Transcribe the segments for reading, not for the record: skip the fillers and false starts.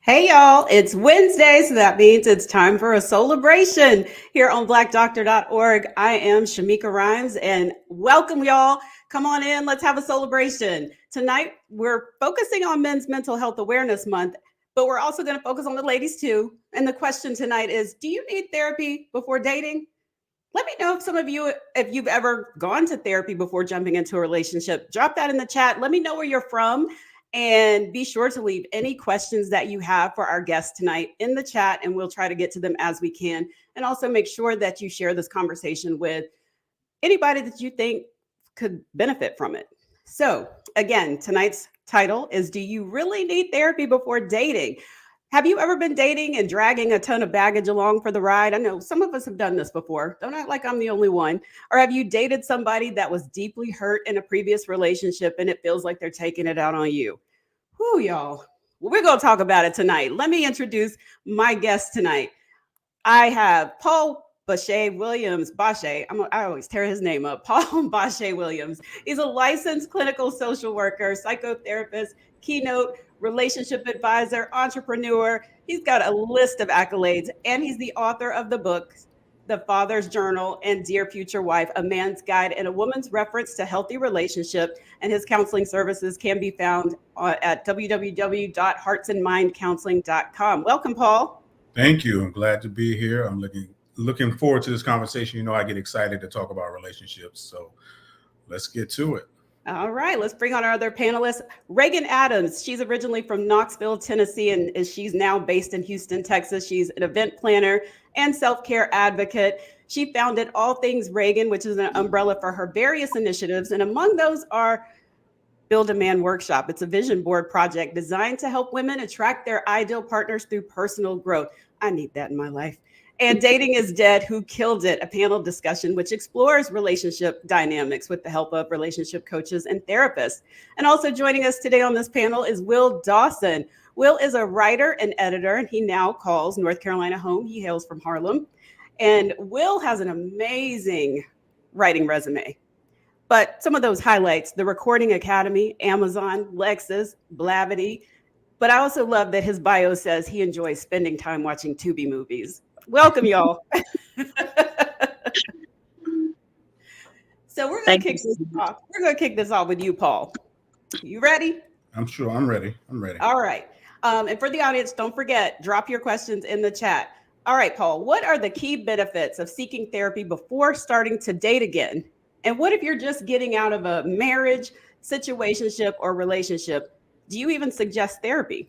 Hey y'all, it's Wednesday, so that means it's time for a Soulibration here on blackdoctor.org. I am Shameika Rhymes and welcome y'all. Come on in, let's have a celebration. Tonight, we're focusing on Men's Mental Health Awareness Month, but we're also going to focus on the ladies too. And the question tonight is, do you need therapy before dating? Let me know if some of you, if you've ever gone to therapy before jumping into a relationship. Drop that in the chat. Let me know where you're from. And be sure to leave any questions that you have for our guests tonight in the chat, and we'll try to get to them as we can. And also make sure that you share this conversation with anybody that you think could benefit from it. So, again, tonight's title is Do You Really Need Therapy Before Dating? Have you ever been dating and dragging a ton of baggage along for the ride? I know some of us have done this before. Don't act like I'm the only one. Or have you dated somebody that was deeply hurt in a previous relationship and it feels like they're taking it out on you? Whew, y'all. Well, we're going to talk about it tonight. Let me introduce my guest tonight. I have Paul Bashe Williams. I always tear his name up. Paul Bashe Williams. He's a licensed clinical social worker, psychotherapist, keynote relationship advisor, entrepreneur. He's got a list of accolades, and he's the author of the books, The Father's Journal and Dear Future Wife, A Man's Guide and a Woman's Reference to Healthy Relationship. And his counseling services can be found at www.heartsandmindcounseling.com. Welcome, Paul. Thank you. I'm glad to be here. I'm looking forward to this conversation. You know, I get excited to talk about relationships. So let's get to it. All right, let's bring on our other panelists. Reagan Adams, she's originally from Knoxville, Tennessee, and she's now based in Houston, Texas. She's an event planner and self-care advocate. She founded All Things Reagan, which is an umbrella for her various initiatives. And among those are Build a Man Workshop. It's a vision board project designed to help women attract their ideal partners through personal growth. I need that in my life. And Dating is Dead, Who Killed It, a panel discussion which explores relationship dynamics with the help of relationship coaches and therapists. And also joining us today on this panel is Will Dawson. Will is a writer and editor, and he now calls North Carolina home. He hails from Harlem. And Will has an amazing writing resume. But some of those highlights, the Recording Academy, Amazon, Lexus, Blavity. But I also love that his bio says he enjoys spending time watching Tubi movies. Welcome, y'all. So we're going to kick this off. We're going to kick this off with you, Paul. You ready? I'm sure I'm ready. I'm ready. All right. And for the audience, don't forget, drop your questions in the chat. All right, Paul, what are the key benefits of seeking therapy before starting to date again? And what if you're just getting out of a marriage, situationship, or relationship? Do you even suggest therapy?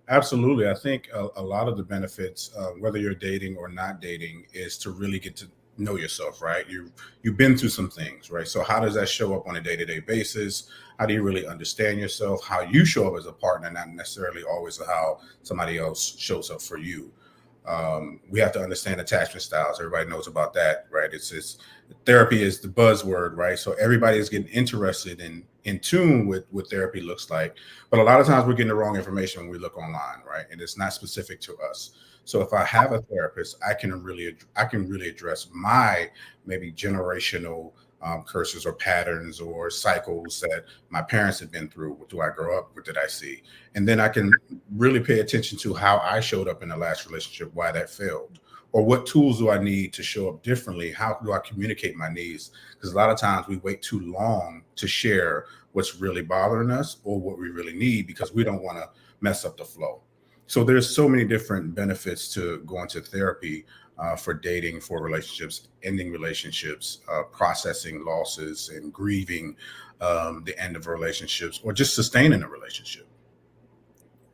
Absolutely. I think a lot of the benefits, whether you're dating or not dating, is to really get to know yourself, right? You've been through some things, right? So how does that show up on a day-to-day basis? How do you really understand yourself? How you show up as a partner, not necessarily always how somebody else shows up for you. We have to understand attachment styles. Everybody knows about that, right? It's therapy is the buzzword, right? So everybody is getting interested in tune with what therapy looks like. But a lot of times we're getting the wrong information when we look online, right? And it's not specific to us. So if I have a therapist, I can really address my maybe generational curses or patterns or cycles that my parents have been through. What do I grow up? What did I see? And then I can really pay attention to how I showed up in the last relationship, why that failed, or what tools do I need to show up differently? How do I communicate my needs? Because a lot of times we wait too long to share what's really bothering us or what we really need because we don't want to mess up the flow. So there's so many different benefits to going to therapy for dating, for relationships, ending relationships, processing losses and grieving the end of relationships, or just sustaining a relationship.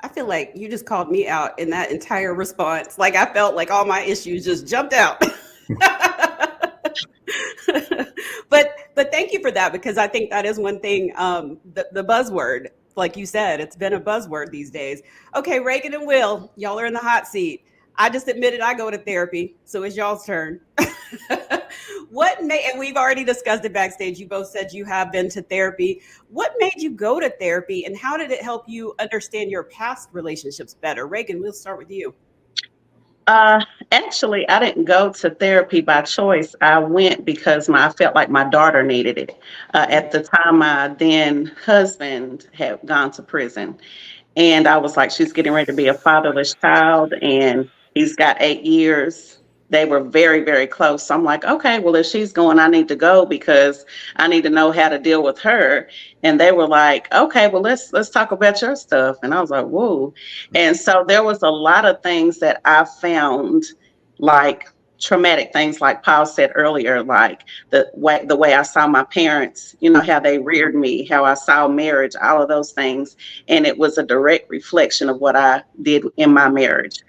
I feel like you just called me out in that entire response. Like I felt like all my issues just jumped out. But thank you for that, because I think that is one thing, the buzzword, like you said, it's been a buzzword these days. Okay, Reagan and Will, y'all are in the hot seat. I just admitted I go to therapy, so it's y'all's turn. And we've already discussed it backstage. You both said you have been to therapy. What made you go to therapy, and how did it help you understand your past relationships better? Reagan, we'll start with you. Actually, I didn't go to therapy by choice. I went because I felt like my daughter needed it. At the time, my then husband had gone to prison. And I was like, she's getting ready to be a fatherless child, and he's got 8 years. They were very, very close. So I'm like, okay, well, if she's going, I need to go because I need to know how to deal with her. And they were like, okay, well, let's talk about your stuff. And I was like, whoa. And so there was a lot of things that I found like traumatic things, like Paul said earlier, like the way I saw my parents, how they reared me, how I saw marriage, all of those things. And it was a direct reflection of what I did in my marriage.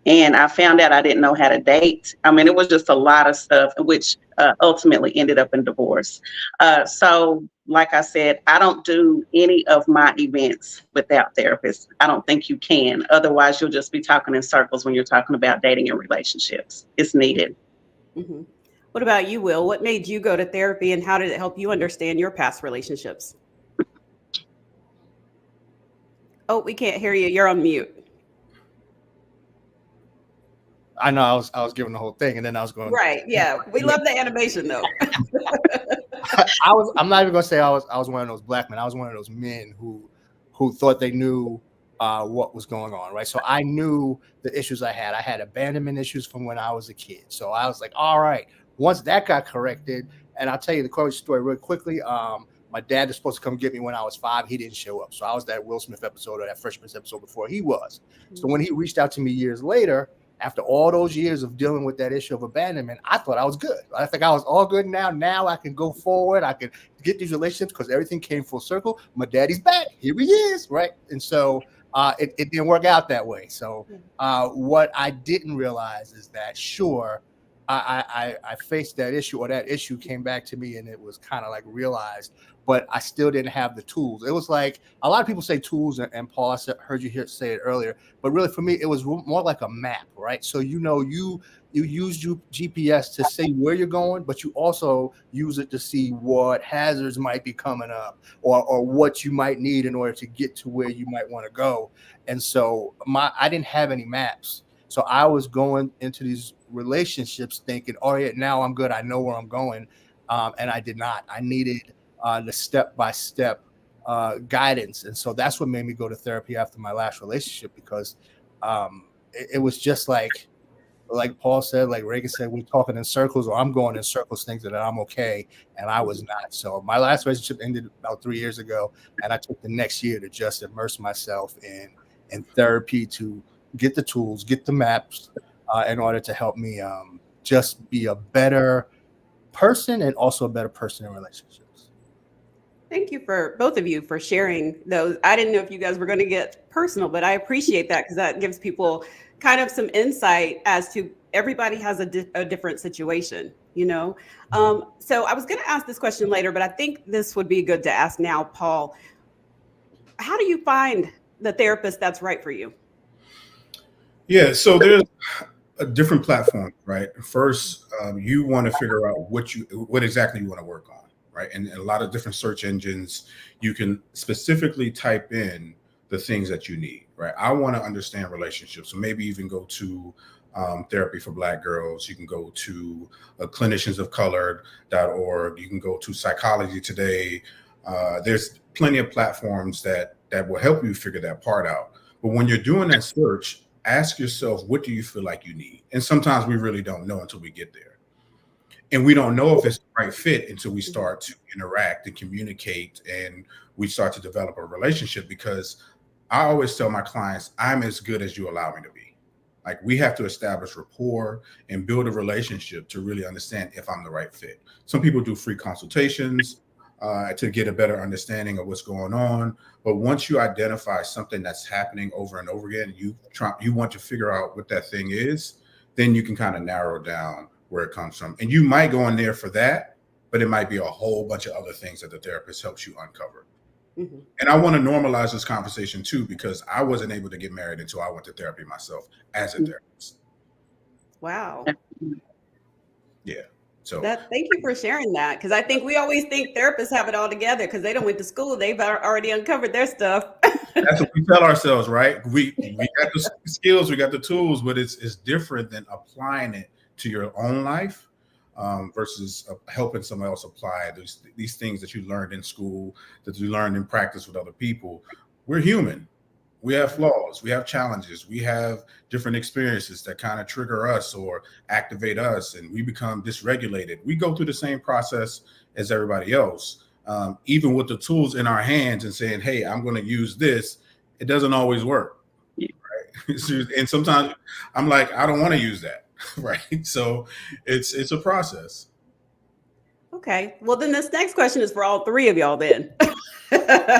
And I found out I didn't know how to date. I mean, it was just a lot of stuff, which ultimately ended up in divorce. So, like I said, I don't do any of my events without therapists. I don't think you can. Otherwise, you'll just be talking in circles when you're talking about dating and relationships. It's needed. Mm-hmm. What about you, Will? What made you go to therapy and how did it help you understand your past relationships? Oh, we can't hear you. You're on mute. I know I was giving the whole thing, and then I was going. Right. Yeah. We love the animation though. I'm not even gonna say I was one of those black men. I was one of those men who thought they knew what was going on, right? So I knew the issues I had. I had abandonment issues from when I was a kid. So I was like, all right, once that got corrected, and I'll tell you the courage story real quickly. My dad was supposed to come get me when I was 5. He didn't show up. So I was that Will Smith episode or that Fresh Prince episode before he was. So when he reached out to me years later, after all those years of dealing with that issue of abandonment, I thought I was good. I think I was all good now. Now I can go forward. I can get these relationships because everything came full circle. My daddy's back. Here he is, right? And so it didn't work out that way. So what I didn't realize is that, sure, I faced that issue, or that issue came back to me, and it was kind of like realized, but I still didn't have the tools. It was like a lot of people say tools, and Paul, I heard you here say it earlier, but really for me, it was more like a map, right? So you use GPS to say where you're going, but you also use it to see what hazards might be coming up, or what you might need in order to get to where you might want to go. And so I didn't have any maps. So I was going into these relationships thinking, oh yeah, now I'm good. I know where I'm going. And I did not. I needed the step-by-step guidance. And so that's what made me go to therapy after my last relationship, because it was just like Paul said, like Reagan said, we're talking in circles, or I'm going in circles thinking that I'm okay. And I was not. So my last relationship ended about 3 years ago. And I took the next year to just immerse myself in therapy, to get the tools, get the maps, in order to help me just be a better person, and also a better person in relationships. Thank you for both of you for sharing those. I didn't know if you guys were going to get personal, but I appreciate that because that gives people kind of some insight as to everybody has a different situation, you know? So I was going to ask this question later, but I think this would be good to ask now, Paul. How do you find the therapist that's right for you? Yeah, so there's a different platform, right? First, you want to figure out what exactly you want to work on, right? And a lot of different search engines, you can specifically type in the things that you need, right? I want to understand relationships, so maybe even go to therapy for Black girls. You can go to cliniciansofcolor.org. You can go to Psychology Today. There's plenty of platforms that will help you figure that part out. But when you're doing that search, ask yourself, what do you feel like you need? And sometimes we really don't know until we get there. And we don't know if it's the right fit until we start to interact and communicate, and we start to develop a relationship. Because I always tell my clients, I'm as good as you allow me to be. Like, we have to establish rapport and build a relationship to really understand if I'm the right fit. Some people do free consultations to get a better understanding of what's going on. But once you identify something that's happening over and over again, you want to figure out what that thing is, then you can kind of narrow down where it comes from. And you might go in there for that, but it might be a whole bunch of other things that the therapist helps you uncover. Mm-hmm. And I want to normalize this conversation too, because I wasn't able to get married until I went to therapy myself as a therapist. Wow. Yeah. So Thank you for sharing that, because I think we always think therapists have it all together because they don't went to school. They've already uncovered their stuff. that's what we tell ourselves, right? We got the skills, we got the tools, but it's different than applying it to your own life versus helping someone else apply these things that you learned in school, that you learned in practice with other people. We're human. We have flaws, we have challenges, we have different experiences that kind of trigger us or activate us, and we become dysregulated. We go through the same process as everybody else. Even with the tools in our hands and saying, hey, I'm going to use this, it doesn't always work. Right? And sometimes I'm like, I don't want to use that. Right. So it's a process. Okay. Well, then this next question is for all three of y'all then.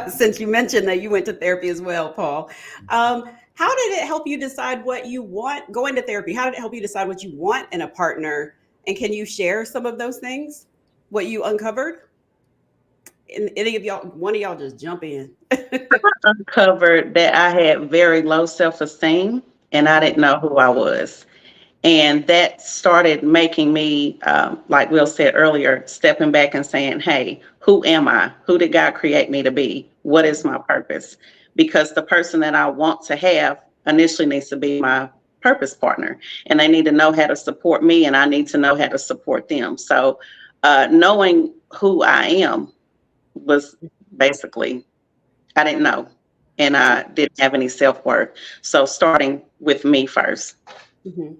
Since you mentioned that you went to therapy as well, Paul. How did it help you decide what you want going to therapy? How did it help you decide what you want in a partner? And can you share some of those things, what you uncovered? And any of y'all, one of y'all just jump in. Uncovered that I had very low self-esteem and I didn't know who I was. And that started making me, like Will said earlier, stepping back and saying, hey, who am I? Who did God create me to be? What is my purpose? Because the person that I want to have initially needs to be my purpose partner. And they need to know how to support me, and I need to know how to support them. So knowing who I am was basically, I didn't know. And I didn't have any self-worth. So starting with me first. Mm-hmm.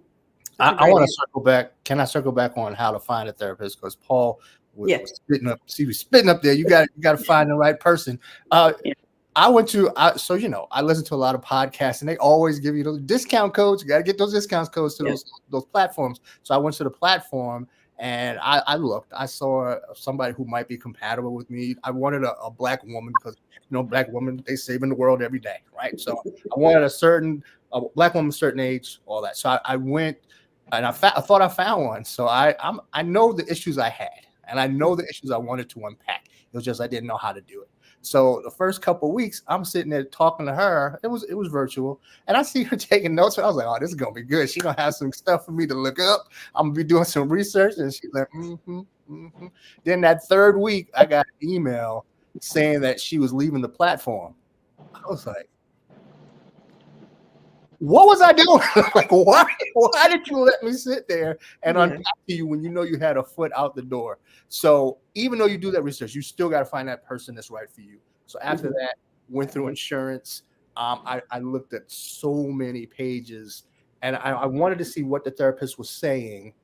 I want to circle back. Can I circle back on how to find a therapist? Because Paul was spitting up. He was spitting up there. You got to find the right person. I went to. So I listen to a lot of podcasts, and they always give you those discount codes. You got to get those discount codes to those platforms. So I went to the platform, and I looked. I saw somebody who might be compatible with me. I wanted a black woman because black women, they saving the world every day, right? So I wanted a black woman, certain age, all that. So I went. And I thought I found one. So I know the issues I had, and I know the issues I wanted to unpack. It was just I didn't know how to do it. So the first couple of weeks, I'm sitting there talking to her. It was virtual, and I see her taking notes. And I was like, "Oh, this is gonna be good. She's gonna have some stuff for me to look up. I'm gonna be doing some research." And she's like, "Mm-hmm." Then that third week, I got an email saying that she was leaving the platform. I was like, what was I doing? Like, why did you let me sit there and unpack to you when you know you had a foot out the door? So even though you do that research, you still got to find that person that's right for you. So after that, went through insurance. I looked at so many pages, and I wanted to see what the therapist was saying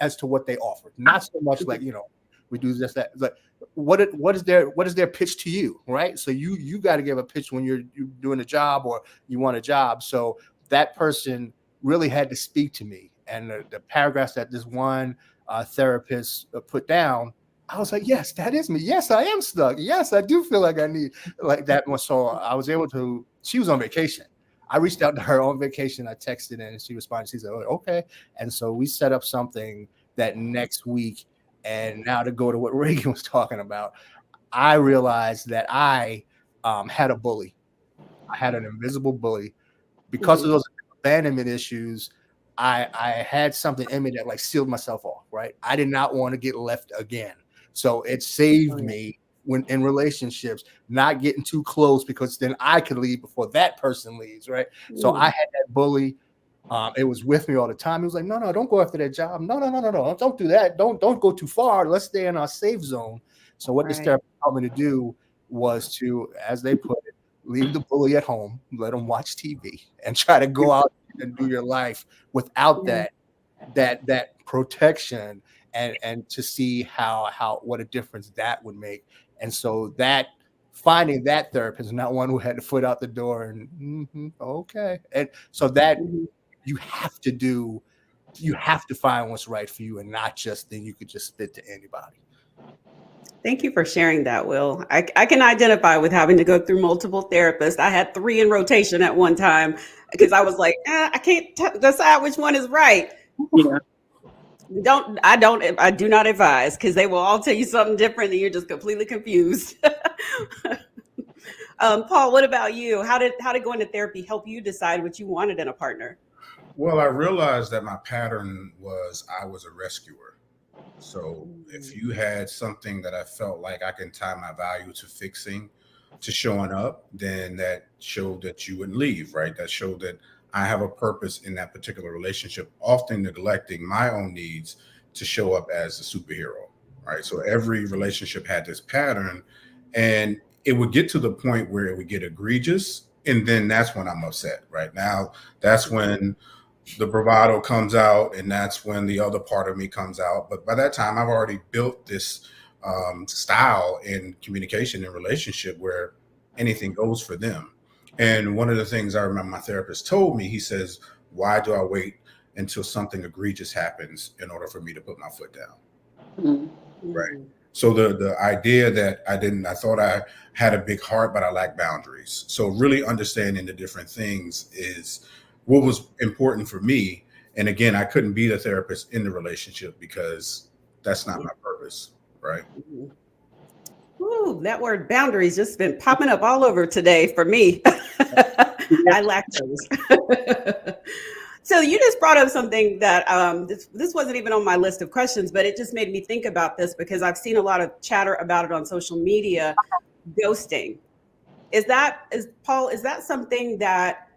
as to what they offered. Not so much like, we do this, that. Like, what is their pitch to you, right? So you got to give a pitch when you're doing a job or you want a job. So that person really had to speak to me, and the paragraphs that this one therapist put down, I was like, yes, that is me. Yes, I am stuck. Yes, I do feel like I need like that one. So I was able to. She was on vacation. I reached out to her on vacation. I texted and she responded. She said, "Oh, okay," and so we set up something that next week. And now to go to what Reagan was talking about, I realized that I had a bully. I had an invisible bully. Because of those abandonment issues, I had something in me that like sealed myself off, right? I did not want to get left again. So it saved me when in relationships, not getting too close because then I could leave before that person leaves, right? So I had that bully. It was with me all the time. He was like, no, don't go after that job. No, don't do that. Don't go too far. Let's stay in our safe zone. So what this therapist helped me to do was to, as they put it, leave the bully at home, let him watch TV, and try to go out and do your life without that protection, and to see how what a difference that would make. And so that finding that therapist, not one who had the foot out the door and okay, and so that. You have to find what's right for you and not just then you could just spit to anybody. Thank you for sharing that, Will. I can identify with having to go through multiple therapists. I had 3 in rotation at one time because I was like, I can't decide which one is right. Yeah. I do not advise because they will all tell you something different and you're just completely confused. Paul, what about you? How did going to therapy help you decide what you wanted in a partner? Well, I realized that my pattern was I was a rescuer. So if Mm. you had something that I felt like I can tie my value to fixing, to showing up, then that showed that you wouldn't leave, right? That showed that I have a purpose in that particular relationship, often neglecting my own needs to show up as a superhero, right? So every relationship had this pattern, and it would get to the point where it would get egregious. And then that's when I'm upset, right? Now, that's when the bravado comes out, and that's when the other part of me comes out. But by that time, I've already built this style in communication and relationship where anything goes for them. And one of the things I remember my therapist told me, he says, "Why do I wait until something egregious happens in order for me to put my foot down?" Mm. Right. Mm. So the idea that I thought I had a big heart, but I lack boundaries. So really understanding the different things is what was important for me. And again, I couldn't be the therapist in the relationship because that's not Yeah. my purpose. Right. Mhm. Ooh, that word boundaries just been popping up all over today for me. Yeah. I lack those. So you just brought up something that this wasn't even on my list of questions, but it just made me think about this because I've seen a lot of chatter about it on social media. Ghosting, is Paul? Is that something that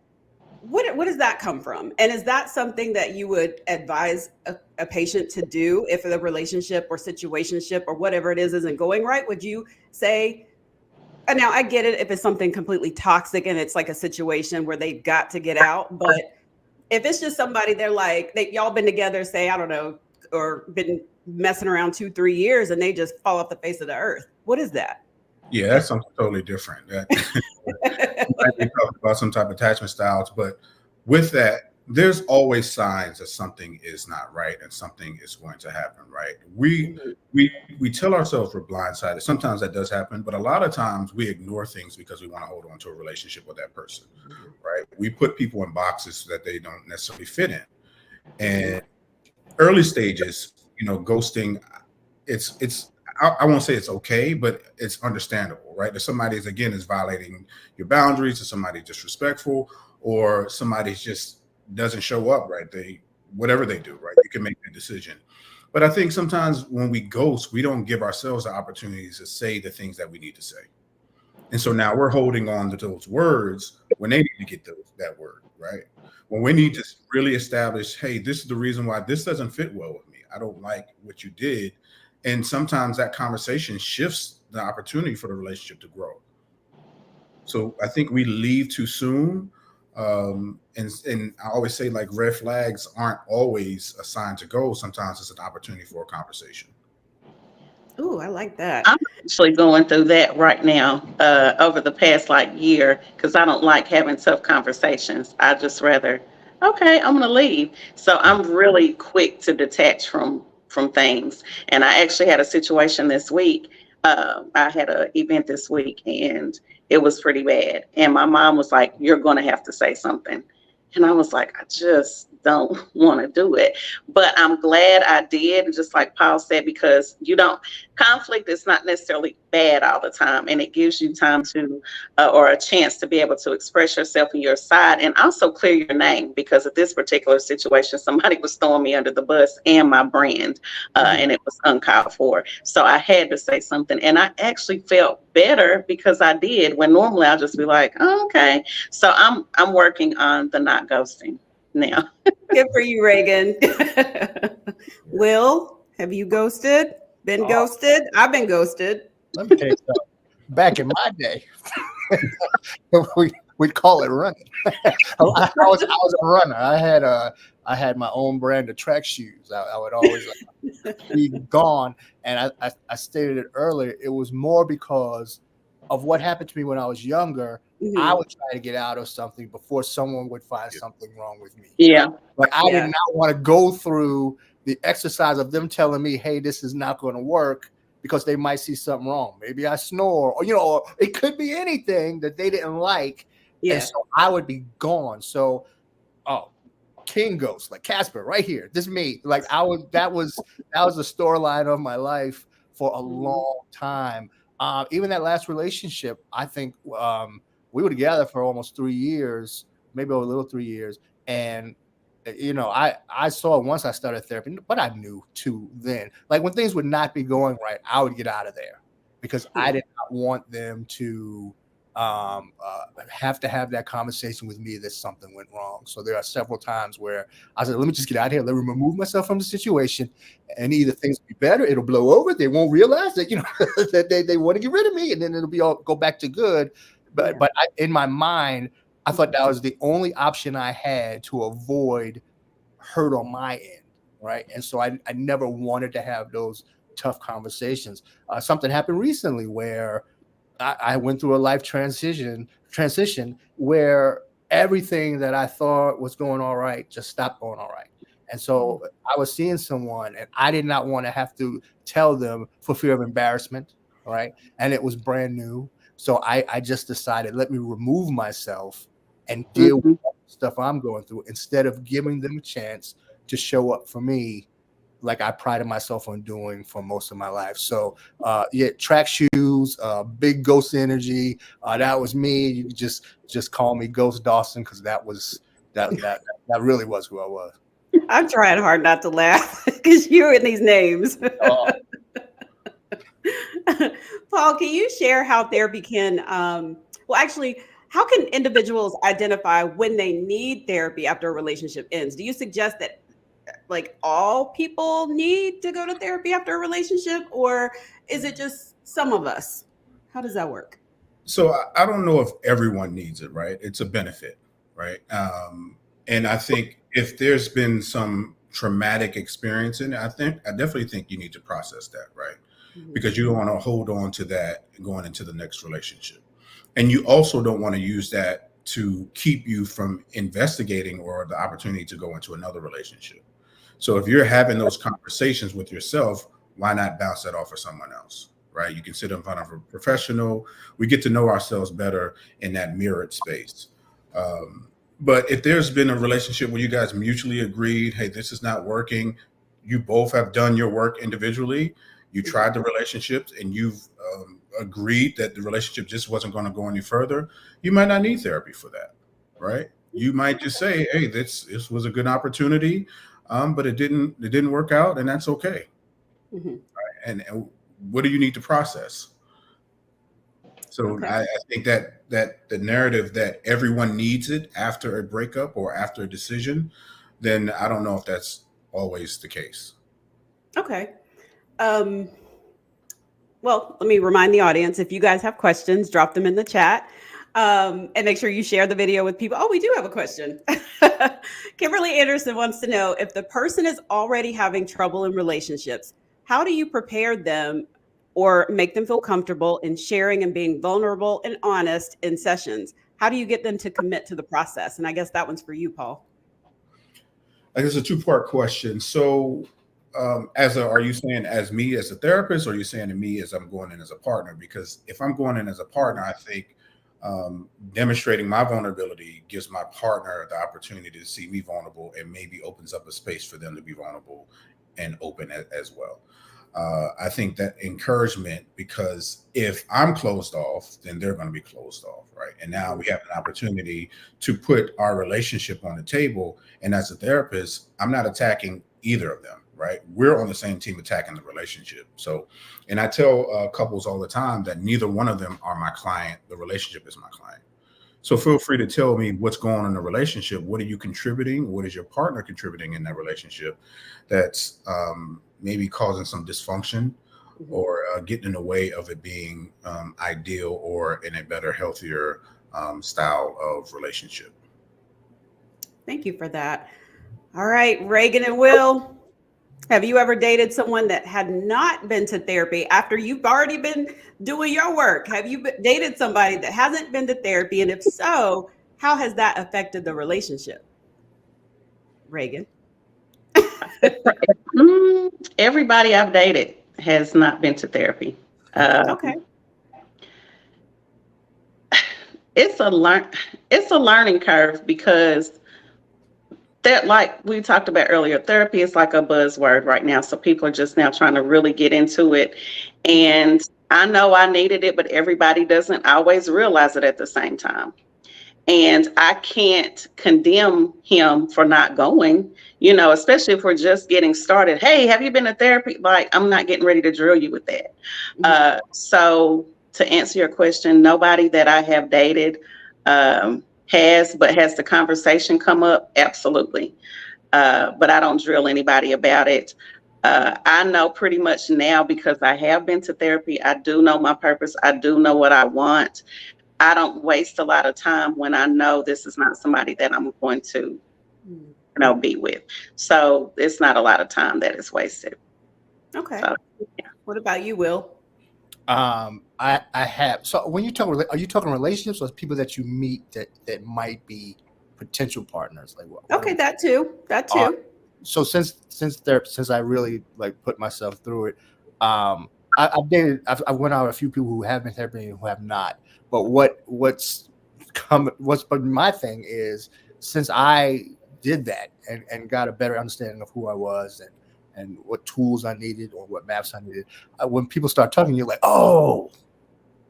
what does that come from? And is that something that you would advise a patient to do if the relationship or situationship or whatever it is isn't going right? Would you say, and now I get it if it's something completely toxic and it's like a situation where they've got to get out, but if it's just somebody they're like y'all been together, say, I don't know, or been messing around 2 3 years and they just fall off the face of the earth, what is that? Yeah, that's something totally different. That might be talking about some type of attachment styles, but with that, there's always signs that something is not right and something is going to happen, right? Mhm. We tell ourselves we're blindsided. Sometimes that does happen, but a lot of times we ignore things because we want to hold on to a relationship with that person, right? We put people in boxes that they don't necessarily fit in. Mhm. And early stages, ghosting, it's I won't say it's okay, but it's understandable, right? If somebody is violating your boundaries, or somebody's disrespectful, or somebody just doesn't show up, right? They whatever they do, right? You can make the decision. But I think sometimes when we ghost, we don't give ourselves the opportunities to say the things that we need to say. And so now we're holding on to those words when they need to get that word, right? When we need to really establish, hey, this is the reason why this doesn't fit well with me. I don't like what you did. And sometimes that conversation shifts the opportunity for the relationship to grow. So I think we leave too soon. And I always say, like, red flags aren't always a sign to go. Sometimes it's an opportunity for a conversation. Ooh, I like that. I'm actually going through that right now, over the past like year, because I don't like having tough conversations. I just rather, okay, I'm gonna leave. So I'm really quick to detach from things. And I actually had a situation this week. I had an event this week, and it was pretty bad. And my mom was like, "You're gonna have to say something," and I was like, "I just don't want to do it." But I'm glad I did, just like Paul said, because you don't conflict is not necessarily bad all the time, and it gives you time to or a chance to be able to express yourself and your side, and also clear your name, because of this particular situation somebody was throwing me under the bus and my brand, Mhm. and it was uncalled for, so I had to say something, and I actually felt better because I did, when normally I'll just be like, oh, okay. So I'm working on the not ghosting now. Good for you, Reagan. Will, have you ghosted? Been Oh, ghosted? I've been ghosted. let me tell you something. Back in my day, we'd call it running. I was a runner. I had my own brand of track shoes. I would always be gone. And I stated it earlier. It was more because of what happened to me when I was younger. I Mhm. would try to get out of something before someone would find something wrong with me. Yeah. Like, I did Yeah. not want to go through the exercise of them telling me, "Hey, this is not going to work," because they might see something wrong. Maybe I snore, or it could be anything that they didn't like, and Yeah. so I would be gone. So, oh, King Ghost, like Casper, right here. This is me. Like, I was that was the storyline of my life for a Mhm. long time. Even that last relationship, I think, we were together for almost 3 years, maybe a little 3 years, and you know, I saw once I started therapy, but I knew too then, like when things would not be going right, I would get out of there because I did not want them to have to have that conversation with me that something went wrong. So there are several times where I said, let me just get out of here. Let me remove myself from the situation, and either things will be better, it'll blow over. They won't realize that, you know, that they want to get rid of me, and then it'll be all go back to good. But in my mind, I thought that was the only option I had to avoid hurt on my end, right? And so I never wanted to have those tough conversations. Something happened recently where I went through a life transition where everything that I thought was going all right just stopped going all right. And so I was seeing someone, and I did not want to have to tell them for fear of embarrassment, right? And it was brand new. So I just decided, let me remove myself and deal with the stuff I'm going through instead of giving them a chance to show up for me like I prided myself on doing for most of my life. So yeah, track shoes, big ghost energy. That was me. You could just call me Ghost Dawson, because that really was who I was. I'm trying hard not to laugh because you're in these names. Paul, can you share how therapy can, well, actually, how can individuals identify when they need therapy after a relationship ends? Do you suggest that like all people need to go to therapy after a relationship, or is it just some of us? How does that work? So I don't know if everyone needs it, right? It's a benefit, right? And I think if there's been some traumatic experience in it, I definitely think you need to process that, right? Because you don't want to hold on to that going into the next relationship. And you also don't want to use that to keep you from investigating or the opportunity to go into another relationship. So if you're having those conversations with yourself, why not bounce that off of someone else, right? You can sit in front of a professional. We get to know ourselves better in that mirrored space. But if there's been a relationship where you guys mutually agreed, hey, this is not working, you both have done your work individually, you tried the relationships, and you've agreed that the relationship just wasn't going to go any further, you might not need therapy for that, right? You might just say, hey, this was a good opportunity, but it didn't work out, and that's okay. Right? And what do you need to process? So I think that the narrative that everyone needs it after a breakup or after a decision, then I don't know if that's always the case. Okay. Well, let me remind the audience, if you guys have questions, drop them in the chat. And make sure you share the video with people. Oh, we do have a question. Kimberly Anderson wants to know, if the person is already having trouble in relationships, how do you prepare them or make them feel comfortable in sharing and being vulnerable and honest in sessions? How do you get them to commit to the process? And I guess that one's for you, Paul. I guess a two-part question. So are you saying as me as a therapist, or are you saying to me as I'm going in as a partner? Because if I'm going in as a partner, I think demonstrating my vulnerability gives my partner the opportunity to see me vulnerable, and maybe opens up a space for them to be vulnerable and open as well. I think that encouragement, because if I'm closed off, then they're going to be closed off, right? And now we have an opportunity to put our relationship on the table. And as a therapist, I'm not attacking either of them, right? We're on the same team attacking the relationship. So, and I tell couples all the time that neither one of them are my client. The relationship is my client. So feel free to tell me what's going on in the relationship. What are you contributing? What is your partner contributing in that relationship that's maybe causing some dysfunction or getting in the way of it being ideal or in a better, healthier style of relationship? Thank you for that. All right, Reagan and Will, have you ever dated someone that had not been to therapy after you've already been doing your work? Have you dated somebody that hasn't been to therapy? And if so, how has that affected the relationship? Reagan? Everybody I've dated has not been to therapy. Okay. It's a learning curve, because that, like we talked about earlier, therapy is like a buzzword right now. So people are just now trying to really get into it. And I know I needed it, but everybody doesn't always realize it at the same time. And I can't condemn him for not going, especially if we're just getting started. Hey, have you been to therapy? Like, I'm not getting ready to drill you with that. So to answer your question, nobody that I have dated has the conversation come up? Absolutely. But I don't drill anybody about it. I know pretty much now, because I have been to therapy. I do know my purpose. I do know what I want. I don't waste a lot of time when I know this is not somebody that I'm going to, be with. So it's not a lot of time that is wasted. Okay. So, yeah. What about you, Will? I have. So when you talk, are you talking relationships or people that you meet that might be potential partners? Like, okay, that too. So since I really like put myself through it, I've dated. I've went out with a few people who have been therapy and who have not. But what's been my thing is, since I did that and got a better understanding of who I was and what tools I needed or what maps I needed, when people start talking, you're like, oh,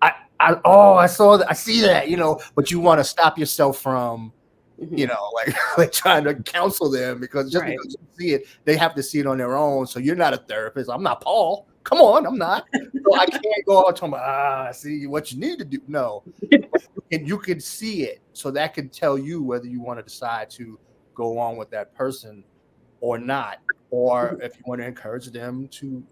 I saw that, I see that, but you want to stop yourself from, like trying to counsel them, because just because you see it, they have to see it on their own. So you're not a therapist. I'm not Paul. Come on, I'm not. So I can't go out talking about, see what you need to do. No, and you can see it, so that can tell you whether you want to decide to go on with that person or not, or if you want to encourage them to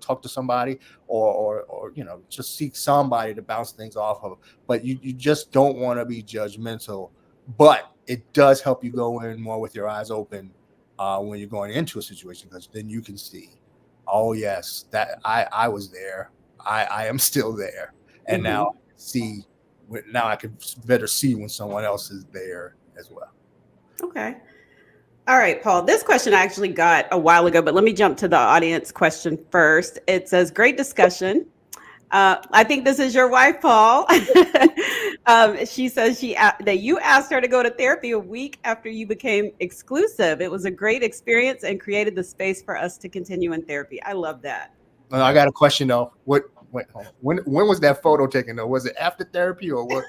talk to somebody, or just seek somebody to bounce things off of. But you just don't want to be judgmental. But it does help you go in more with your eyes open when you're going into a situation, because then you can see, oh yes, that I was there, I am still there, and now I can better see when someone else is there as well. Okay. All right, Paul. This question I actually got a while ago, but let me jump to the audience question first. It says, great discussion. I think this is your wife, Paul. She says that you asked her to go to therapy a week after you became exclusive. It was a great experience and created the space for us to continue in therapy. I love that. I got a question though. When was that photo taken though? Was it after therapy or what?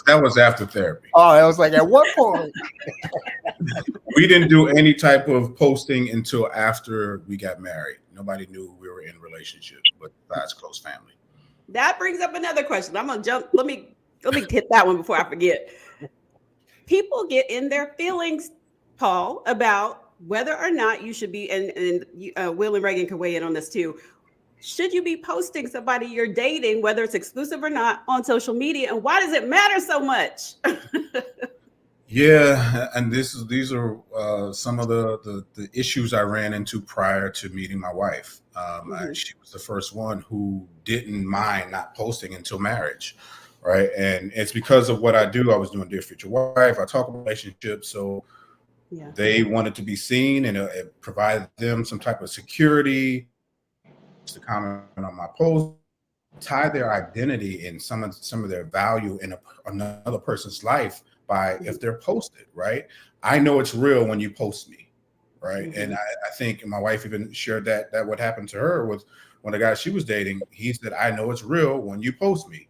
that was after therapy. Oh, I was like, at what point? We didn't do any type of posting until after we got married. Nobody knew we were in a relationship, but besides close family. That brings up another question. I'm gonna jump. Let me hit that one before I forget. People get in their feelings, Paul, about whether or not you should be, and Will and Reagan can weigh in on this too. Should you be posting somebody you're dating, whether it's exclusive or not, on social media, and why does it matter so much? Yeah, and these are some of the issues I ran into prior to meeting my wife. She was the first one who didn't mind not posting until marriage, right? And it's because of what I do. I was doing Dear Future Wife. I talk about relationships, so they wanted to be seen, and it provided them some type of security to comment on my post, tie their identity and some of their value in another person's life by if they're posted, right? I know it's real when you post me, right? And I think my wife even shared that what happened to her with one of the guys she was dating. He said, I know it's real when you post me.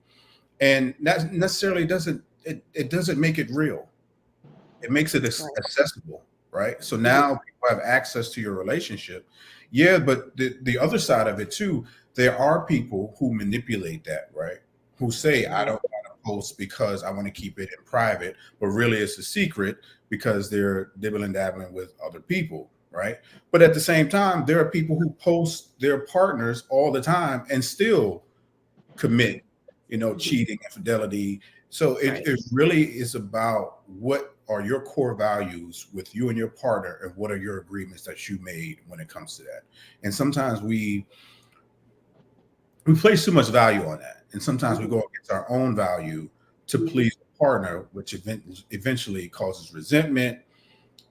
And that necessarily doesn't make it real. It makes it accessible, right? So now people have access to your relationship. Yeah, but the other side of it too, there are people who manipulate that, right? Who say, I don't want to post because I want to keep it in private, but really it's a secret because they're dibbling dabbling with other people, right? But at the same time, there are people who post their partners all the time and still commit, cheating, infidelity. So it really is about what are your core values with you and your partner, and what are your agreements that you made when it comes to that. And sometimes we place too much value on that, and sometimes we go against our own value to please the partner, which eventually causes resentment.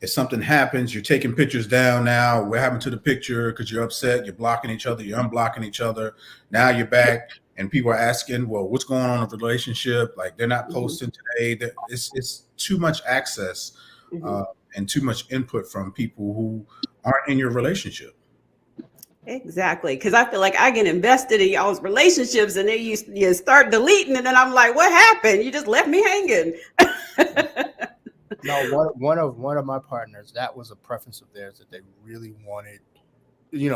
If something happens, you're taking pictures down now. What happened to the picture? Because you're upset, you're blocking each other, you're unblocking each other. Now you're back, and people are asking, well, what's going on in the relationship? Like, they're not posting today. It's too much access and too much input from people who aren't in your relationship. Exactly. Because I feel like I get invested in y'all's relationships and then you start deleting and then I'm like, what happened? You just left me hanging. No, one of my partners, that was a preference of theirs that they really wanted,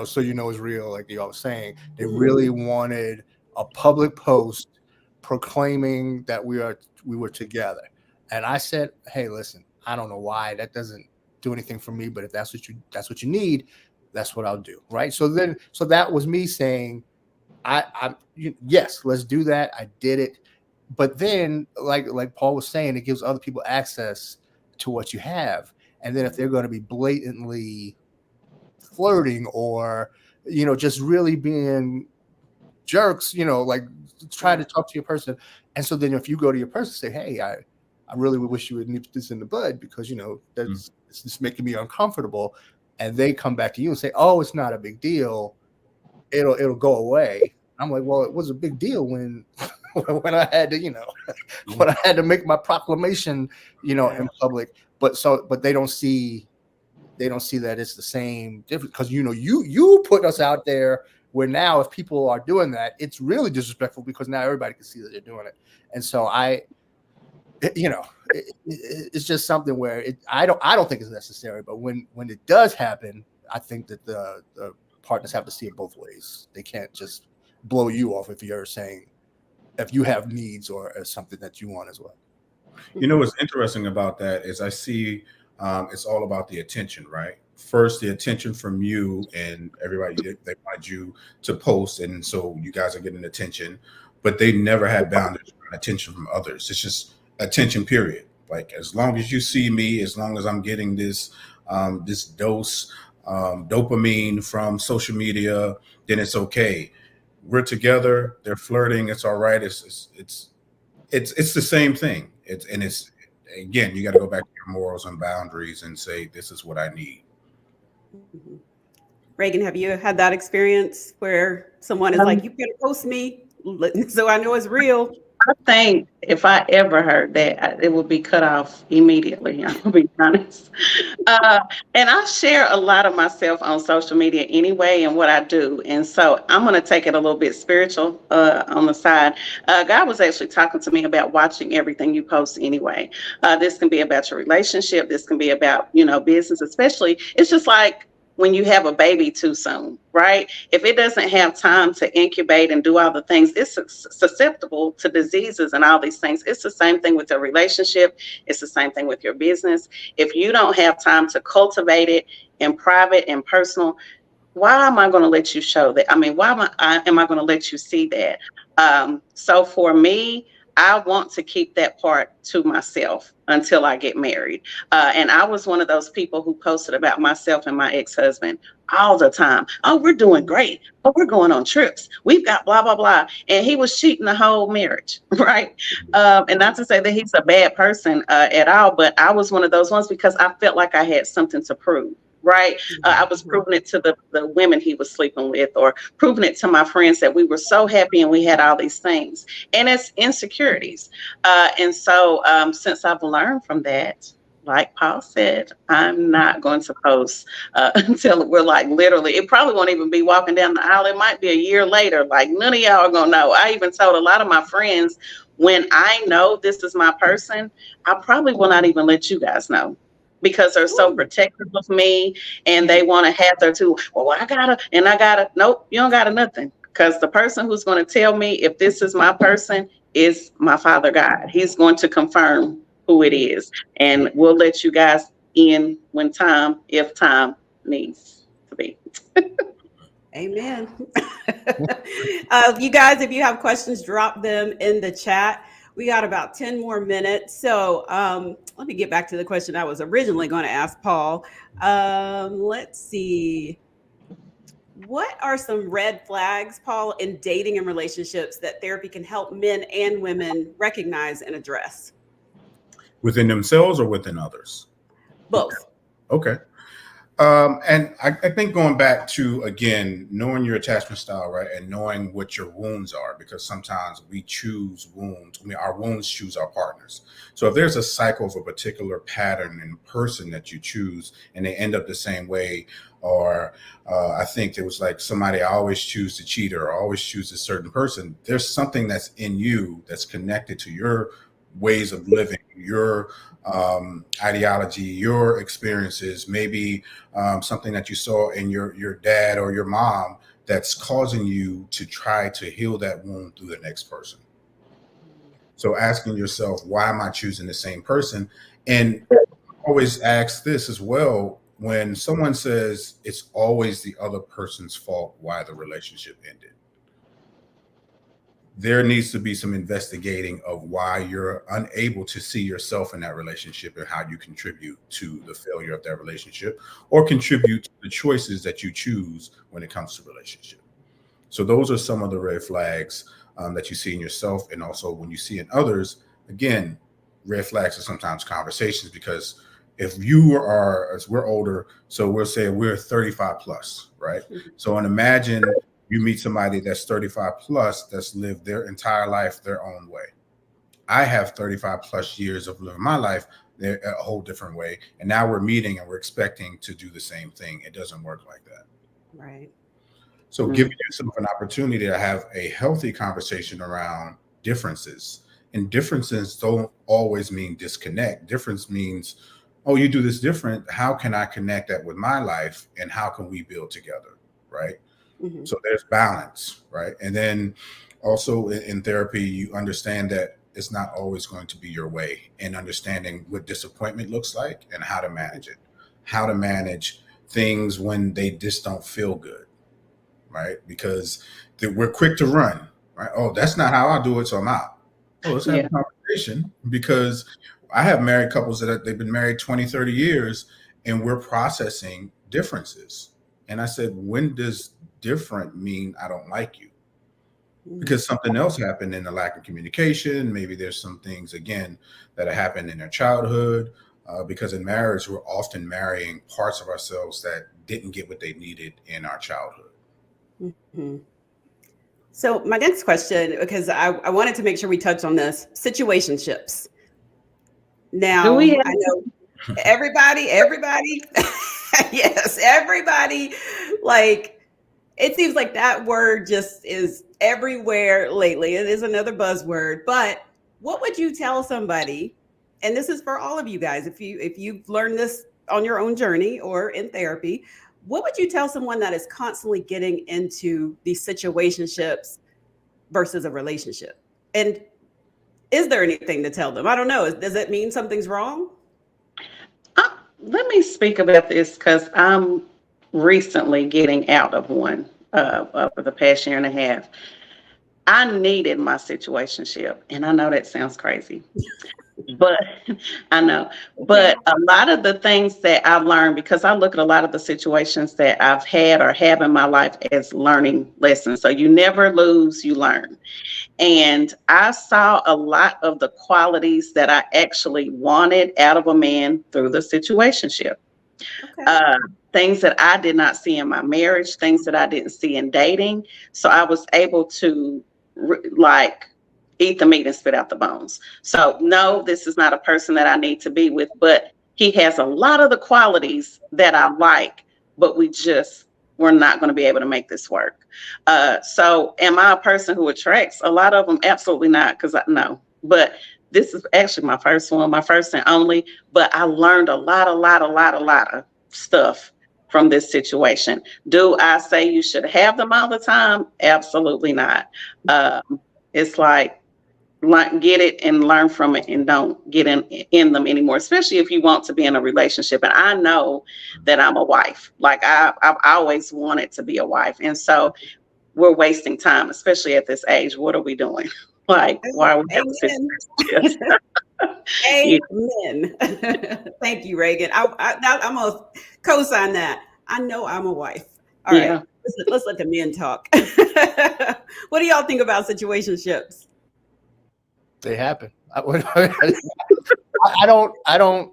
so it's real, like you all was saying. They really wanted a public post proclaiming that we were together. And I said, hey, listen, I don't know why that doesn't do anything for me, but if that's what you need, that's what I'll do. Right. So that was me saying, yes, let's do that. I did it. But then, like Paul was saying, it gives other people access to what you have. And then if they're going to be blatantly flirting or, just really being jerks, like trying to talk to your person. And so then if you go to your person, say, hey, I really wish you would nip this in the bud because, that's it's just making me uncomfortable. And they come back to you and say, oh, it's not a big deal. It'll go away. I'm like, well, it was a big deal when when I had to, when I had to make my proclamation, in public. But they don't see that it's the same difference because you put us out there where now if people are doing that, it's really disrespectful because now everybody can see that they're doing it. And so it's just something where I don't think it's necessary, but when it does happen, I think that the partners have to see it both ways. They can't just blow you off if you're saying if you have needs or something that you want as well. What's interesting about that is I see it's all about the attention, right? First, the attention from you and everybody, they want you to post. And so you guys are getting attention, but they never had boundaries for attention from others. It's just attention, period. Like as long as you see me, as long as I'm getting this dose, dopamine from social media, then it's okay. We're together. They're flirting. It's all right. It's the same thing. It's again, you got to go back to your morals and boundaries and say, this is what I need. Reagan, have you had that experience where someone is like, you better post me so I know it's real? I think if I ever heard that, it would be cut off immediately. I'll be honest. And I share a lot of myself on social media anyway and what I do. And so I'm going to take it a little bit spiritual on the side. God was actually talking to me about watching everything you post anyway. This can be about your relationship. This can be about, business, especially. It's just like when you have a baby too soon, right? If it doesn't have time to incubate and do all the things, it's susceptible to diseases and all these things. It's the same thing with your relationship. It's the same thing with your business. If you don't have time to cultivate it in private and personal, why am I going to let you show that? I mean, why am I going to let you see that? So for me, I want to keep that part to myself until I get married. And I was one of those people who posted about myself and my ex-husband all the time. Oh, we're doing great. Oh, we're going on trips. We've got blah, blah, blah. And he was cheating the whole marriage, right? And not to say that he's a bad person at all, but I was one of those ones because I felt like I had something to prove. Right. I was proving it to the women he was sleeping with or proving it to my friends that we were so happy and we had all these things. And it's insecurities. And so since I've learned from that, like Paul said, I'm not going to post until we're like literally, it probably won't even be walking down the aisle. It might be a year later. Like none of y'all are going to know. I even told a lot of my friends, when I know this is my person, I probably will not even let you guys know. Because they're so protective of me and they want to have their too. Well, I gotta. Nope, you don't gotta nothing. Because the person who's going to tell me if this is my person is my Father God. He's going to confirm who it is. And we'll let you guys in if time needs to be. Amen. You guys, if you have questions, drop them in the chat. We got about 10 more minutes. So let me get back to the question I was originally going to ask Paul. Let's see. What are some red flags, Paul, in dating and relationships that therapy can help men and women recognize and address? Within themselves or within others? Both. Okay. And I think going back to, again, knowing your attachment style, right, and knowing what your wounds are, because sometimes we choose wounds. I mean, our wounds choose our partners. So if there's a cycle of a particular pattern and person that you choose and they end up the same way, or I think it was like somebody, I always choose the cheater or always choose a certain person, there's something that's in you that's connected to your ways of living, your ideology, your experiences, maybe something that you saw in your dad or your mom that's causing you to try to heal that wound through the next person. So asking yourself, why am I choosing the same person? And always ask this as well. When someone says it's always the other person's fault why the relationship ended, there needs to be some investigating of why you're unable to see yourself in that relationship and how you contribute to the failure of that relationship or contribute to the choices that you choose when it comes to relationship. So those are some of the red flags that you see in yourself, and also when you see in others. Again, red flags are sometimes conversations, because if you are, as we're older, so we'll say we're 35 plus, right? So, and imagine you meet somebody that's 35 plus that's lived their entire life their own way. I have 35 plus years of living my life a whole different way. And now we're meeting and we're expecting to do the same thing. It doesn't work like that. Right. So giving yourself an opportunity to have a healthy conversation around differences. And differences don't always mean disconnect. Difference means, oh, you do this different. How can I connect that with my life? And how can we build together? Right. Mm-hmm. So there's balance. Right. And then also in therapy, you understand that it's not always going to be your way, and understanding what disappointment looks like and how to manage it, how to manage things when they just don't feel good. Right? Because we're quick to run, right? Oh, that's not how I do it, so I'm out. Oh, let's have a conversation, because I have married couples that they've been married 20, 30 years, and we're processing differences. And I said, when does different mean I don't like you? Because something else happened in the lack of communication. Maybe there's some things, again, that happened in their childhood. Because in marriage, we're often marrying parts of ourselves that didn't get what they needed in our childhood. Mm-hmm. So my next question, because I wanted to make sure we touch on this, situationships. Now, I know everybody, yes, everybody, like, it seems like that word just is everywhere lately. It is another buzzword. But what would you tell somebody, and this is for all of you guys, if you've learned this on your own journey or in therapy, what would you tell someone that is constantly getting into these situationships versus a relationship? And is there anything to tell them? I don't know. Does it mean something's wrong? Let me speak about this, because I'm recently getting out of one over the past year and a half. I needed my situationship, and I know that sounds crazy. But I know, but a lot of the things that I've learned, because I look at a lot of the situations that I've had or have in my life as learning lessons. So you never lose, you learn. And I saw a lot of the qualities that I actually wanted out of a man through the situationship. Okay. Things that I did not see in my marriage, things that I didn't see in dating. So I was able to eat the meat and spit out the bones. So no, this is not a person that I need to be with, but he has a lot of the qualities that I like, but we're not going to be able to make this work. So am I a person who attracts a lot of them? Absolutely not, because no. But this is actually my first one, my first and only, but I learned a lot of stuff from this situation. Do I say you should have them all the time? Absolutely not. It's like get it and learn from it, and don't get in them anymore, especially if you want to be in a relationship. And I know that I'm a wife. Like I've always wanted to be a wife. And so we're wasting time, especially at this age. What are we doing? Like, why are we having situations? Amen. Thank you, Reagan. I'm going to co-sign that. I know I'm a wife. All right. Let's let the men talk. What do y'all think about situationships? They happen. I don't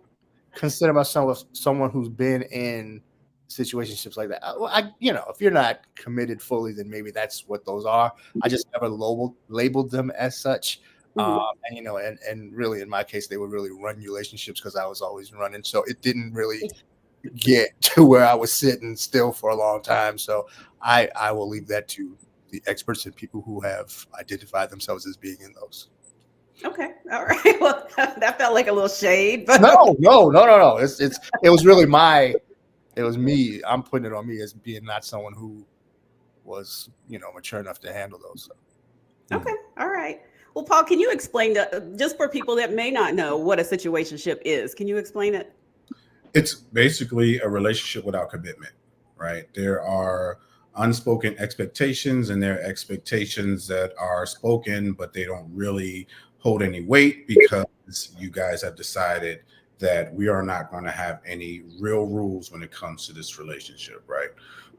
consider myself someone who's been in situationships like that. If you're not committed fully, then maybe that's what those are. I just never labeled them as such. And really, in my case, they were really run relationships because I was always running. So it didn't really get to where I was sitting still for a long time. So I will leave that to the experts and people who have identified themselves as being in those. Okay. All right. Well, that felt like a little shade, but no. It was really it was me. I'm putting it on me as being not someone who was, mature enough to handle those. Okay. All right. Well, Paul, can you explain just for people that may not know what a situationship is? Can you explain it? It's basically a relationship without commitment, right? There are unspoken expectations, and there are expectations that are spoken, but they don't really hold any weight because you guys have decided that we are not going to have any real rules when it comes to this relationship, right?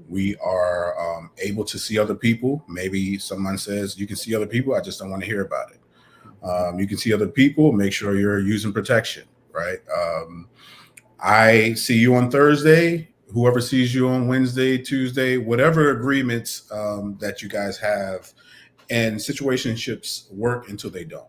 We are able to see other people. Maybe someone says, you can see other people, I just don't want to hear about it. You can see other people, make sure you're using protection, right? I see you on Thursday, whoever sees you on Wednesday, Tuesday, whatever agreements that you guys have. And situationships work until they don't,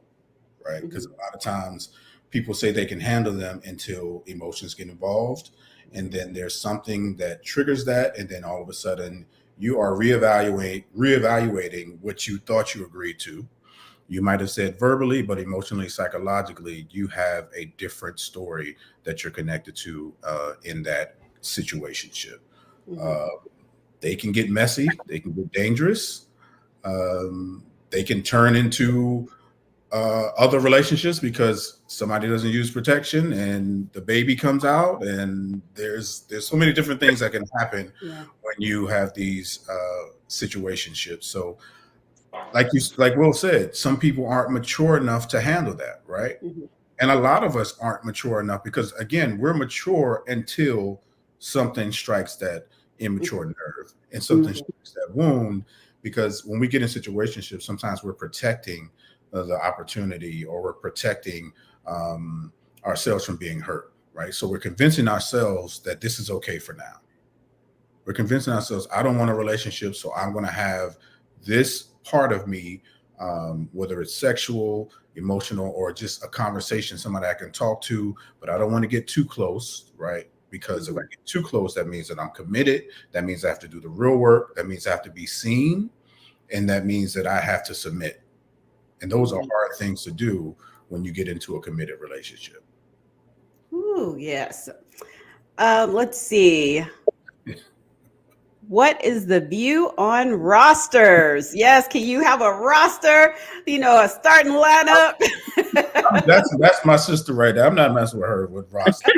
right? Because a lot of times people say they can handle them until emotions get involved. And then there's something that triggers that. And then all of a sudden you are reevaluating what you thought you agreed to. You might have said verbally, but emotionally, psychologically, you have a different story that you're connected to in that situationship. They can get messy. They can get dangerous. They can turn into other relationships because somebody doesn't use protection and the baby comes out, and there's so many different things that can happen when you have these situationships. So like Will said, some people aren't mature enough to handle that, right? And a lot of us aren't mature enough because, again, we're mature until something strikes that immature nerve and something strikes that wound. Because when we get in situationships, sometimes we're protecting the opportunity, or we're protecting ourselves from being hurt, right? So we're convincing ourselves that this is okay for now. We're convincing ourselves, I don't want a relationship, so I'm going to have this part of me, whether it's sexual, emotional, or just a conversation, somebody I can talk to, but I don't want to get too close, right? Because if I get too close, that means that I'm committed. That means I have to do the real work. That means I have to be seen. And that means that I have to submit. And those are hard things to do when you get into a committed relationship. Ooh, yes. Let's see. What is the view on rosters? Yes, can you have a roster? A starting lineup. That's my sister right there. I'm not messing with her with roster.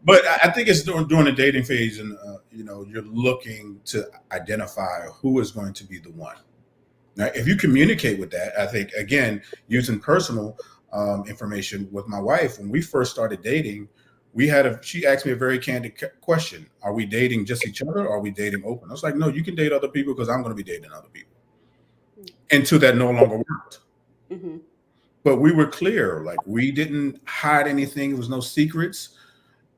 But I think it's during the dating phase, and you're looking to identify who is going to be the one. Now, if you communicate with that, I think, again, using personal information with my wife, when we first started dating, she asked me a very candid question. Are we dating just each other, or are we dating open? I was like, no, you can date other people because I'm going to be dating other people. Until that no longer worked. But we were clear, like we didn't hide anything. There was no secrets,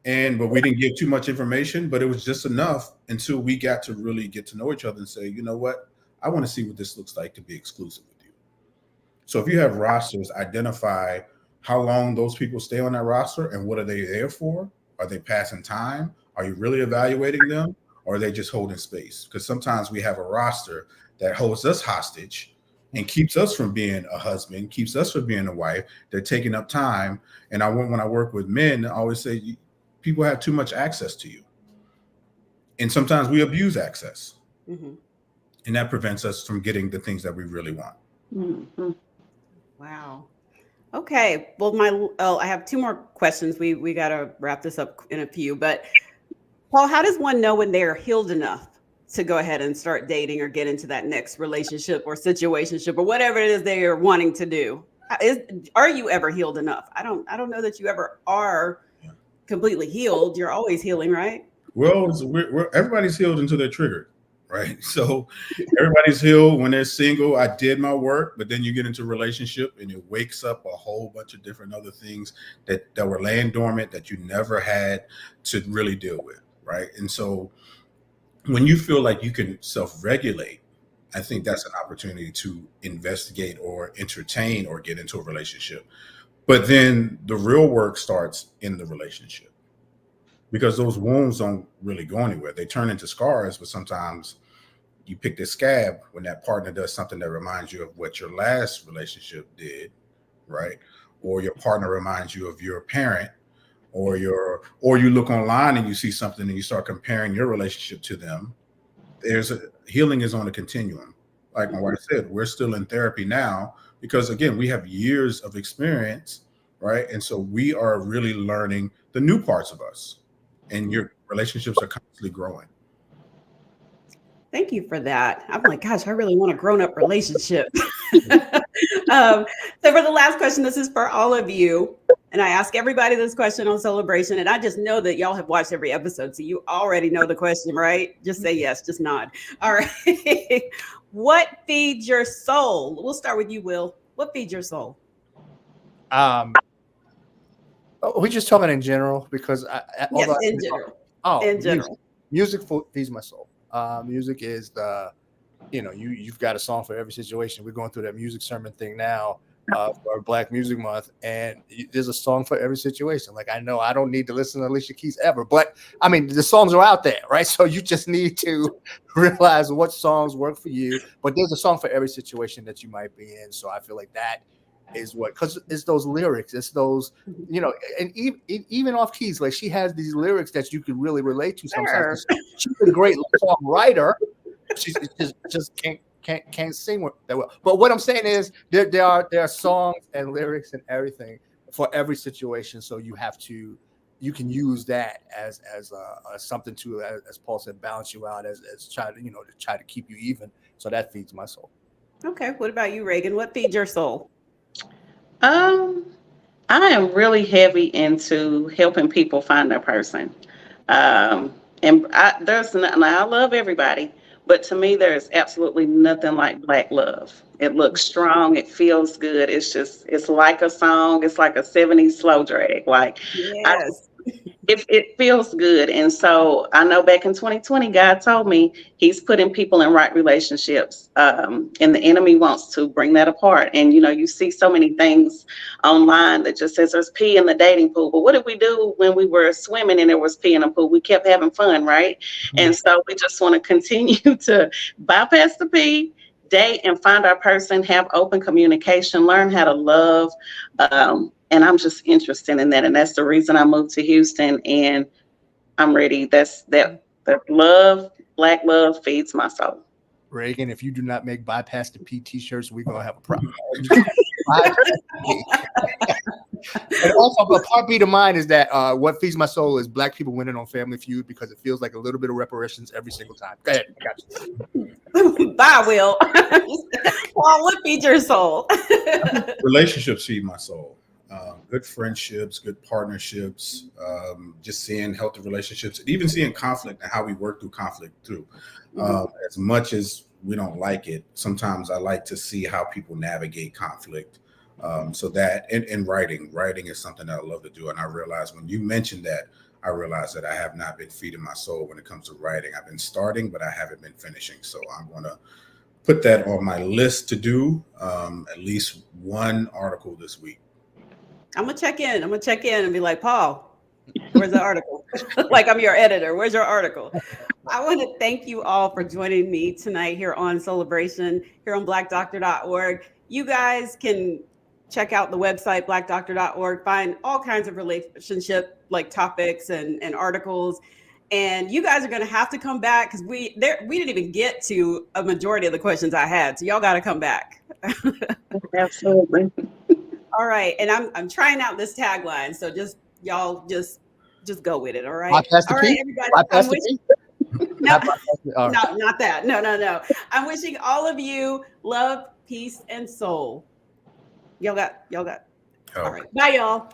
but we didn't give too much information, but it was just enough until we got to really get to know each other and say, you know what? I want to see what this looks like to be exclusive with you. So if you have rosters, identify how long those people stay on that roster and what are they there for? Are they passing time? Are you really evaluating them? Or are they just holding space? Because sometimes we have a roster that holds us hostage and keeps us from being a husband, keeps us from being a wife. They're taking up time. And when I work with men, I always say, people have too much access to you. And sometimes we abuse access. And that prevents us from getting the things that we really want. Wow. Okay. Well, I have two more questions. We got to wrap this up in a few, but Paul, how does one know when they are healed enough to go ahead and start dating or get into that next relationship or situationship or whatever it is they are wanting to do? Are you ever healed enough? I don't know that you ever are completely healed. You're always healing, right? Well, everybody's healed until they're triggered. right? So everybody's healed when they're single. I did my work, but then you get into a relationship and it wakes up a whole bunch of different other things that were laying dormant that you never had to really deal with, right? And so when you feel like you can self-regulate, I think that's an opportunity to investigate or entertain or get into a relationship. But then the real work starts in the relationship, because those wounds don't really go anywhere. They turn into scars, but sometimes you pick this scab when that partner does something that reminds you of what your last relationship did, right? Or your partner reminds you of your parent, or you look online and you see something and you start comparing your relationship to them. Healing is on a continuum. Like my wife said, we're still in therapy now because, again, we have years of experience, right? And so we are really learning the new parts of us, and your relationships are constantly growing. Thank you for that. I'm like, gosh, I really want a grown-up relationship. So for the last question, this is for all of you. And I ask everybody this question on Soulibration. And I just know that y'all have watched every episode. So you already know the question, right? Just say yes, just nod. All right. What feeds your soul? We'll start with you, Will. What feeds your soul? We're just talking in general because yes, in general. In general. Music feeds my soul. Music is you've got a song for every situation. We're going through that music sermon thing now for Black Music Month, and there's a song for every situation. Like, I know I don't need to listen to Alicia Keys ever, but I mean, the songs are out there, right? So you just need to realize what songs work for you, but there's a song for every situation that you might be in. So I feel like that is what, because it's those lyrics, it's those, and even off keys, like she has these lyrics that you could really relate to sometimes. Sure. She's a great songwriter. She just can't sing that well. But what I'm saying is there are songs and lyrics and everything for every situation. So you can use that as something to, as Paul said, balance you out, as try to keep you even. So that feeds my soul. Okay. What about you, Reagan? What feeds your soul? I am really heavy into helping people find their person. And I love everybody, but to me, there's absolutely nothing like Black love. It looks strong. It feels good. It's like a song. It's like a 70s slow drag. Like, yes. It feels good. And so I know back in 2020, God told me he's putting people in right relationships. And the enemy wants to bring that apart. And, you see so many things online that just says there's pee in the dating pool. But what did we do when we were swimming and there was pee in the pool? We kept having fun, right? Mm-hmm. And so we just want to continue to bypass the pee, date and find our person, have open communication, learn how to love. And I'm just interested in that. And that's the reason I moved to Houston, and I'm ready. That love, Black love feeds my soul. Reagan, if you do not make bypass the P t-shirts, we're going to have a problem. And also, but part B to mine is that what feeds my soul is Black people winning on Family Feud, because it feels like a little bit of reparations every single time. Go ahead. I got you. Bye, Will. Well, what feeds your soul? Relationships feed my soul. Good friendships, good partnerships, just seeing healthy relationships, and even seeing conflict and how we work through conflict too. As much as we don't like it, sometimes I like to see how people navigate conflict. So that, and writing is something that I love to do. And I realized when you mentioned that, I realized that I have not been feeding my soul when it comes to writing. I've been starting, but I haven't been finishing. So I'm going to put that on my list to do, at least one article this week. I'm gonna check in and be like, Paul, where's the article? Like, I'm your editor. Where's your article? I want to thank you all for joining me tonight here on Soulibration, here on blackdoctor.org. You guys can check out the website, blackdoctor.org, find all kinds of relationship like topics and articles. And you guys are going to have to come back, because we didn't even get to a majority of the questions I had. So y'all got to come back. Absolutely. All right. And I'm trying out this tagline. So y'all just go with it. All right. All right, everybody. Not that. No. I'm wishing all of you love, peace, and soul. Y'all got. All right. Bye, y'all.